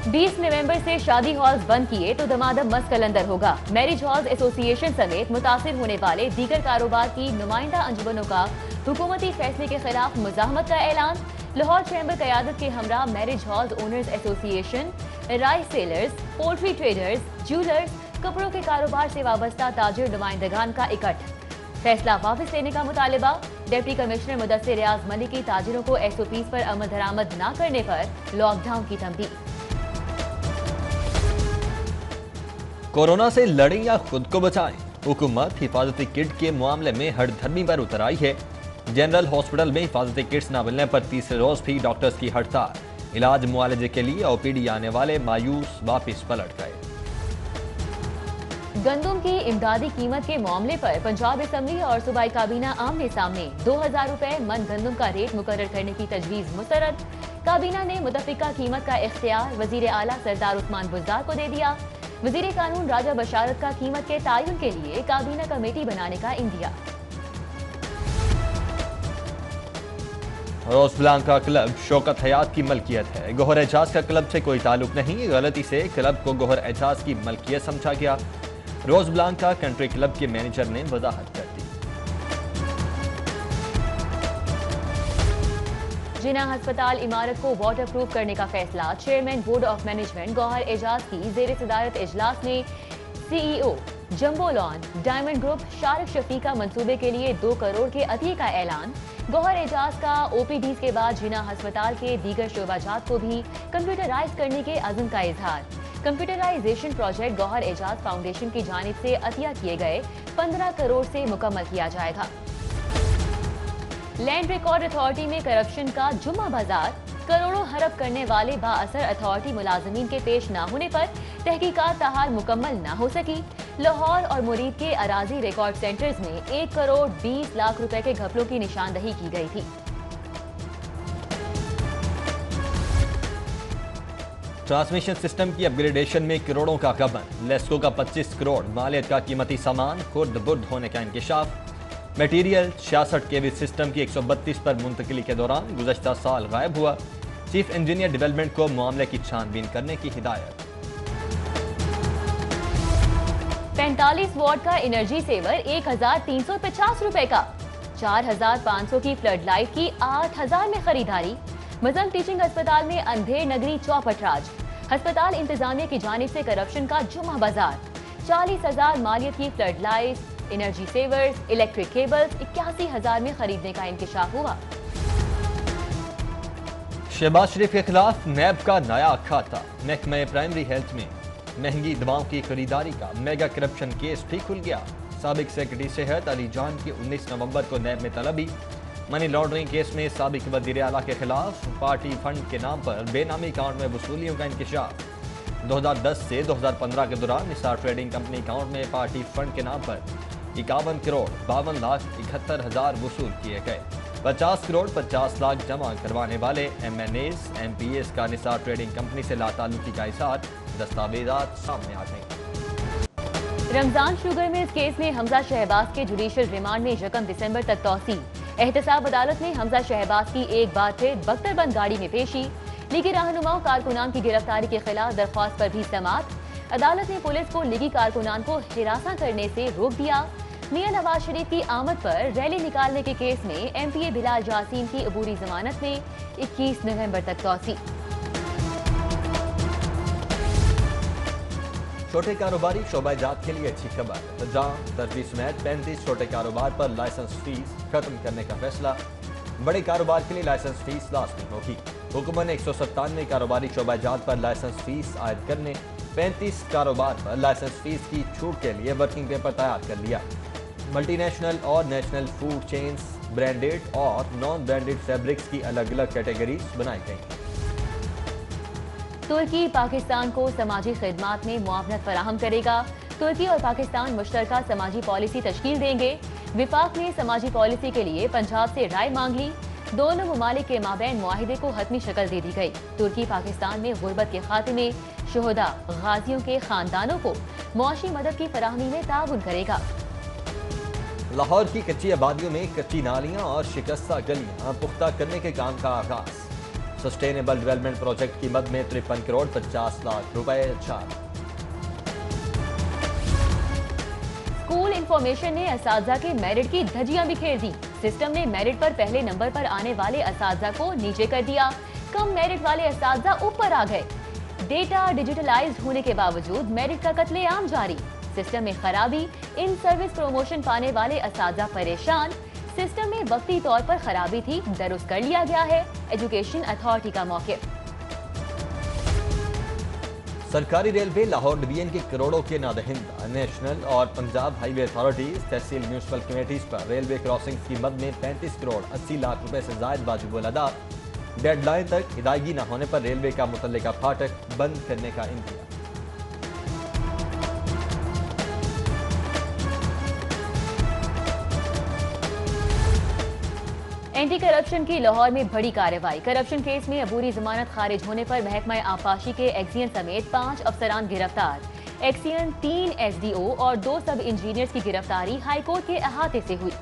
20 नवंबर से शादी हॉल्स बंद किए तो दमादम मस्त कलंदर होगा। मैरिज हॉल्स एसोसिएशन समेत मुतासिर होने वाले दीगर कारोबार की नुमाइंदा अंजुमनों का हुकूमती फैसले के खिलाफ मुजाहमत का ऐलान। लाहौर चैम्बर क़यादत के हमरा marriage halls owners association, rice sellers, poultry traders, jewellers, कपड़ों के कारोबार से वाबस्ता ताजिर नुमाइंदगान का इकट्ठ। फैसला वापस लेने का मुतालिबा। डिप्टी कमिश्नर मुदस्सिर रियाज मलिक की ताजिरों को एसओपीज पर अमल दरामद न करने पर लॉकडाउन की तंबीह। कोरोना से लड़ें या खुद को बचाएं, हुकूमत हिफाजती किट के मामले में हड़धर्मी पर उतर आई है। जनरल हॉस्पिटल में हिफाजती किट्स न मिलने पर तीसरे रोज भी डॉक्टर्स की हड़ताल। इलाज मुआलजे के लिए ओपीडी आने वाले मायूस वापिस पलट गए। गंदम की इमदादी कीमत के मामले पर पंजाब असम्बली और सूबाई काबीना आमने सामने। 2000 रुपए मन गंदम का रेट मुकर्रर करने की तजवीज मुस्तरद। काबीना ने मुतफिका कीमत का इख्तियार वजीर आला सरदार उस्मान बुज़दार को दे दिया। वजीर कानून राजा बशारत का कीमत के तायुन के लिए काबीना कमेटी बनाने का इंदिया। रोज ब्लांका क्लब शौकत हयात की मलकियत है। गौहर एजाज का क्लब से कोई ताल्लुक नहीं। गलती से क्लब को गौहर एजाज की मलकियत समझा गया। रोज ब्लांका कंट्री क्लब के मैनेजर ने वजाहत कर दी। जिना अस्पताल इमारत को वाटर प्रूफ करने का फैसला। Chairman board of management Gohar Ejaz की जेर सदारत इजलास में CEO jumbo lawn diamond group Shariq शफीका मंसूबे के लिए 2 करोड़ के अतिये का ऐलान। गौहर एजाज का ओपीडी के बाद जिना अस्पताल के दीगर शोबाजात को भी कंप्यूटराइज करने के अज़्म का इजहार। Computerisation project Gauhar Ejaz foundation की जानिब से अतिया किए गए 15 करोड़ से मुकम्मल किया जाएगा। लैंड रिकॉर्ड अथॉरिटी में करप्शन का जुम्मा बाजार। करोड़ों हड़प करने वाले बाअसर अथॉरिटी मुलाजमीन के पेश न होने पर तहकीकात ताहाल मुकम्मल न हो सकी। लाहौर और मुरीद के अराजी रिकॉर्ड सेंटर्स में 1 करोड़ 20 लाख रुपए के घपलों की निशानदही की गई थी। ट्रांसमिशन सिस्टम की अपग्रेडेशन में करोड़ों का गबन। लेस्को का 25 करोड़ मालियत का कीमती सामान खुर्द बुर्द होने का इंकशाफ। मटीरियल 66 केवी सिस्टम की 132 पर मुंतकिली के दौरान गुज़श्ता साल गायब हुआ। चीफ इंजीनियर डेवलपमेंट को मामले की छानबीन करने की हिदायत। 45 वॉट का एनर्जी सेवर 1350 रुपए का। 4500 की फ्लड लाइट की 8000 में खरीदारी। मजम टीचिंग अस्पताल में अंधेर नगरी चौपटराज। अस्पताल इंतजामिया की जानिब से करप्शन का जुम्मा बाजार। 40,000 मालियत की flood lights, energy savers, electric cables 81,000 में खरीदने का इंकशाफ हुआ। शहबाज शरीफ के खिलाफ नैब का नया खाता। महकमे प्राइमरी हेल्थ में महंगी दवाओं की खरीदारी का मेगा करप्शन केस भी खुल गया। साबिक सेक्रेटरी सेहत अली जान की 19 नवंबर को नैब में तलबी। मनी लॉन्ड्रिंग केस में साबिक वज़ीर आला के खिलाफ पार्टी फंड के नाम पर बेनामी अकाउंट में वसूलियों का इंकशाफ। 2010 से 2015 के दौरान निसार ट्रेडिंग कंपनी अकाउंट में पार्टी फंड के नाम पर 51 करोड़ 52,71,000 वसूल किए गए। 50 करोड़ 50 लाख जमा करवाने वाले MNAs MPAs का निसार ट्रेडिंग कंपनी से लाताल्लुकी का इज़हार। दस्तावेजात सामने आ गए। रमजान शुगर मिल्स केस में हमजा शहबाज के जुडिशियल रिमांड में 1 दिसंबर तक तौसी। एहतसाब अदालत में हमजा शहबाज की एक बार फिर बख्तरबंद गाड़ी में पेशी। लीगी रहनुमाओं कारकुनान की गिरफ्तारी के खिलाफ दरख्वास्त पर भी समाअत। अदालत ने पुलिस को लीगी कारकुनान को हिरासा करने से रोक दिया। मियां नवाज शरीफ की आमद पर रैली निकालने के केस में MPA बिलाल जासीम की अबूरी जमानत में 21 नवंबर तक तौसी। छोटे कारोबारी शोबाजात के लिए अच्छी खबर। पंजाब दर्जी समेत 35 छोटे कारोबार पर लाइसेंस फीस खत्म करने का फैसला। बड़े कारोबार के लिए लाइसेंस फीस लाजमी होगी। हुकूमत ने 197 कारोबारी शोबाजात पर लाइसेंस फीस आयद करने, 35 कारोबार पर लाइसेंस फीस की छूट के लिए वर्किंग पेपर तैयार कर लिया। मल्टीनेशनल और नेशनल फूड चेन्स, ब्रांडेड और नॉन ब्रांडेड फैब्रिक्स की अलग अलग कैटेगरीज बनाई गई। तुर्की पाकिस्तान को समाजी खिदमात में मुआवनत फराहम करेगा। तुर्की और पाकिस्तान मुश्तरका समाजी पॉलिसी तश्कील देंगे। विफाक ने समाजी पॉलिसी के लिए पंजाब से राय मांग ली। दोनों ममालिक के माबैन मुआहिदे को हतमी शक्ल दे दी गई। तुर्की पाकिस्तान में गुर्बत के खात्मे, शुहदा, गाजियों के खानदानों को मुआशी मदद की फराहमी में ताउन करेगा। लाहौर की कच्ची आबादियों में कच्ची नालियां और शिकस्ता गलियां पुख्ता करने के काम का आगाज। सस्टेनेबल डेवलपमेंट प्रोजेक्ट की मद में 53 करोड़ 50 लाख रुपए छाप। स्कूल इंफॉर्मेशन ने असातिज़ा के मेरिट की धज्जियां बिखेर दी। सिस्टम ने मेरिट पर पहले नंबर पर आने वाले असातिज़ा को नीचे कर दिया। कम मेरिट वाले असातिज़ा ऊपर आ गए। डेटा डिजिटलाइज्ड होने के बावजूद मेरिट का कत्लेआम जारी। सिस्टम में खराबी, इन सर्विस प्रमोशन पाने वाले असातिज़ा परेशान। सिस्टम में वक्ती तौर पर खराबी थी, दुरुस्त कर लिया गया है। एजुकेशन अथॉरिटी का मौक़िफ़। सरकारी रेलवे लाहौर डिवीजन के करोड़ों के नादहिंदा नेशनल और पंजाब हाईवे अथॉरिटीज तहसील म्यूनसिपल कमेटीज पर रेलवे क्रॉसिंग्स की मद में 35 करोड़ 80 लाख रुपए से जायद वाजिबुल अदा। डेडलाइन तक अदायगी न होने पर रेलवे का मुतल्लिका फाटक बंद करने का इंतजाम। एंटी करप्शन की लाहौर में बड़ी कार्रवाई। करप्शन केस में अबूरी जमानत खारिज होने पर महकमा आबपाशी के एक्सियन समेत 5 अफसरान गिरफ्तार। एक्सियन 3 SDO और 2 सब इंजीनियर्स की गिरफ्तारी हाईकोर्ट के अहाते से हुई।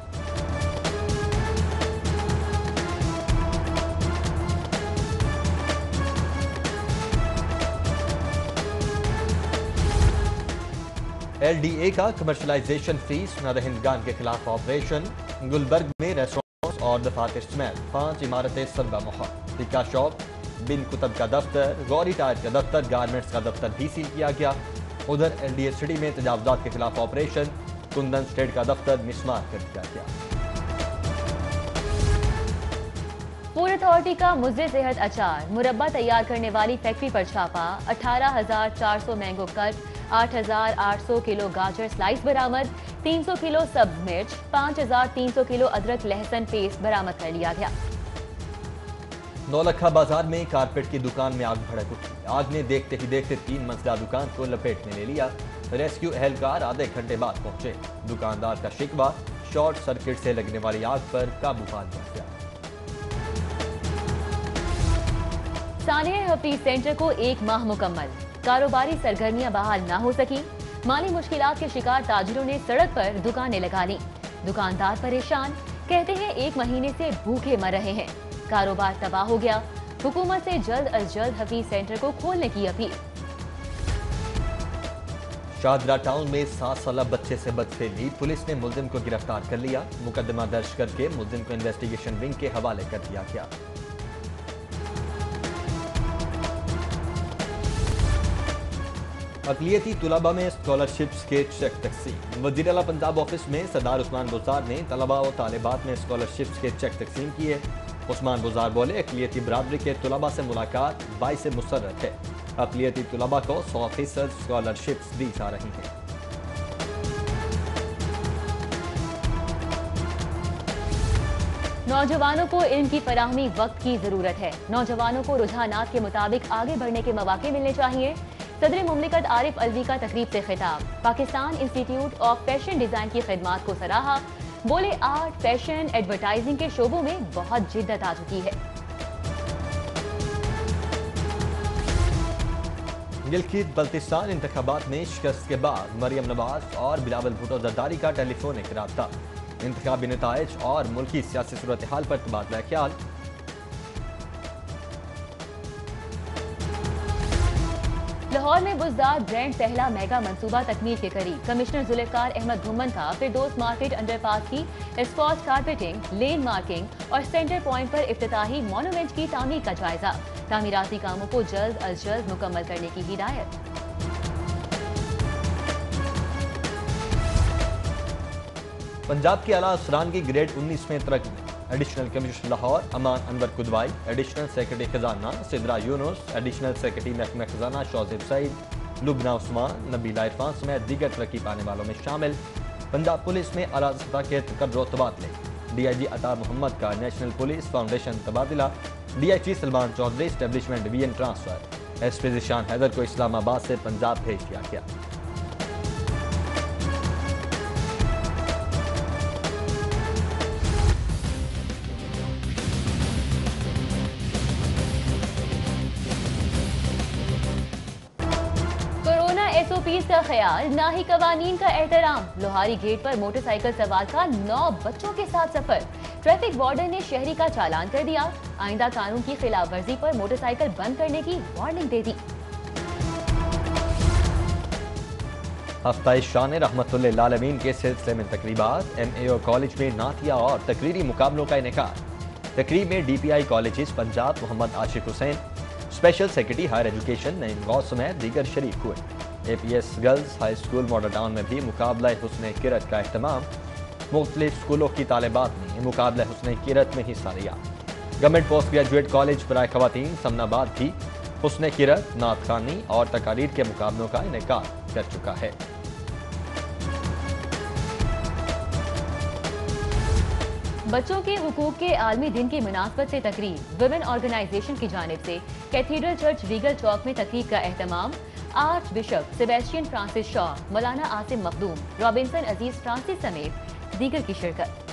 LDA का कमर्शलाइजेशन फीस नादहिंदगान के खिलाफ ऑपरेशन। गुलबर्ग में रेस्टोरेंट और दफातर समेत 5 इमारतें सरबा मुहर। टिक्का शॉप, बिन कुतब का दफ्तर, गौरी टायर का दफ्तर, गारमेंट्स का दफ्तर भी सील किया गया। उधर LDA सिटी में तजावुजात के खिलाफ ऑपरेशन। कुंदन स्टेट का दफ्तर मिसमार कर दिया गया। फूड अथॉरिटी का मुज़े सेहत अचार। मुरब्बा तैयार करने वाली फैक्ट्री पर छापा। 18,400 मैंगो कट, 8,800 किलो गाजर स्लाइस बरामद। 300 किलो सब्ज मिर्च, 5,300 किलो अदरक लहसुन पेस्ट बरामद कर लिया गया। नौलखा बाजार में कारपेट की दुकान में आग भड़क उठी। आग ने देखते ही देखते 3 मंजिला दुकान को लपेट में ले लिया। रेस्क्यू एहलकार आधे घंटे बाद पहुंचे। दुकानदार का शिकवा शॉर्ट सर्किट से लगने वाली आग पर काबू पा लिया गया। सानिया हफीज सेंटर को 1 माह मुकम्मल। कारोबारी सरगर्मियां बहाल ना हो सकी। माली मुश्किलात के शिकार ताजिरों ने सड़क पर दुकानें लगा ली। दुकानदार परेशान, कहते हैं 1 महीने से भूखे मर रहे हैं। कारोबार तबाह हो गया। हुकूमत से जल्द अज जल्द हफीज सेंटर को खोलने की अपील। शाहदरा टाउन में 7 साल बच्चे से बदफेली। पुलिस ने मुलजिम को गिरफ्तार कर लिया। मुकदमा दर्ज करके मुलजिम को इन्वेस्टिगेशन विंग के हवाले कर दिया गया। अक़लियती तुलबा में स्कॉलरशिप्स के चेक तकसीम। वज़ीर आला पंजाब ऑफिस में सरदार उस्मान बुज़दार ने तलबा और तालिबात में स्कॉलरशिप्स के चेक तकसीम किए। उस्मान बुज़दार बोले, अक़लियती बरादरी के तुलबा से मुलाकात बाइस मुसर्रत है। अक़लियती तुलबा को 100% स्कॉलरशिप्स दी जा रही हैं। नौजवानों को इल्म की फराहमी वक्त की जरूरत है। नौजवानों को रुझानात के मुताबिक आगे बढ़ने के मौके मिलने चाहिए। सदर मुमलिकत आरिफ अलवी का तकरीब से खिताब। Pakistan institute of fashion design की खिदमात को सराहा। बोले, आर्ट, फैशन, एडवर्टाइजिंग के शोबों में बहुत जिद्दत आ चुकी है। गिलगित बल्तिस्तान इंतखाबात में शिकस्त के बाद मरियम नवाज और बिलावल भुट्टो जरदारी का टेलीफोनिक राब्ता। इंतखाबी नताइज और मुल्की सियासी सूरत हाल पर तबादला ख्याल। लाहौर में बुज़दार ब्रांड पहला मेगा मंसूबा तकमील के करीब। कमिश्नर जुल्फ़िकार अहमद घुम्मन का फिरदौस मार्केट अंडरपास की एस्फॉल्ट कारपेटिंग, लेन मार्किंग और सेंटर पॉइंट पर इफ्तिताही मोनूमेंट की तामीर का जायजा। तामीराती कामों को जल्द अज जल्द मुकम्मल करने की हिदायत। पंजाब के आला अफसरान की ग्रेड 19 में तरक्की। एडिशनल कमिश्नर लाहौर अमान अनवर कुदवाई, एडिशनल सेक्रेटरी खजाना सिद्रा यूनुस, एडिशनल सेक्रेटरी महकमा खजाना शौजिब सईद, लुबना उस्मान, नबीला इरफान समेत दीगर तरक्की पाने वालों में शामिल। पंजाब पुलिस में आला सतह के तकर्रो तबादले। DIG अता मोहम्मद का नेशनल पुलिस फाउंडेशन तबादला। DIG Salman Chaudhry establishment division transfer. SP Zeeshan Haider को इस्लामाबाद से पंजाब भेज दिया गया। SOPs का ख्याल, ना ही कवानीन का एहतराम। लोहारी गेट पर मोटरसाइकिल सवार का 9 बच्चों के साथ सफर। ट्रैफिक वार्डन ने शहरी का चालान कर दिया। आइंदा कानून की खिलाफ वर्जी पर मोटरसाइकिल बंद करने की वार्निंग दे दी। हफ्ता शान रहमतुल्लिल आलमीन के सिलसिले में तकरीबात। MAO कॉलेज में नातिया और तकरीरी मुकाबलों का इनेकाद। तकरीब में DPI colleges Punjab Mohammad Ashiq Hussain, special secretary higher education Naeem Ghaus समेत दीगर शरीक हुए। APS girls high school model town में भी मुकाबला हुस्न किरत का एहतमाम। मुख्तलिफ स्कूलों की तालिबात ने मुकाबला हुस्न किरत में हिस्सा लिया। गवर्नमेंट पोस्ट ग्रेजुएट कॉलेज बराए खवातीन समनाबाद भी हुस्न किरत, नात खानी और तकारीर के मुकाबलों का इनेकाद कर चुका है। बच्चों के हुकूक के आलमी दिन की मुनासबत से तकरीब। विमेन ऑर्गेनाइजेशन की जानिब से कैथीड्रल चर्च रीगल चौक में तकरीब का एहतमाम। Arch bishop Sebastian Francis Shaw, मौलाना आसिम मखदूम, रॉबिन्सन अजीज फ्रांसिस समेत दीगर की शिरकत।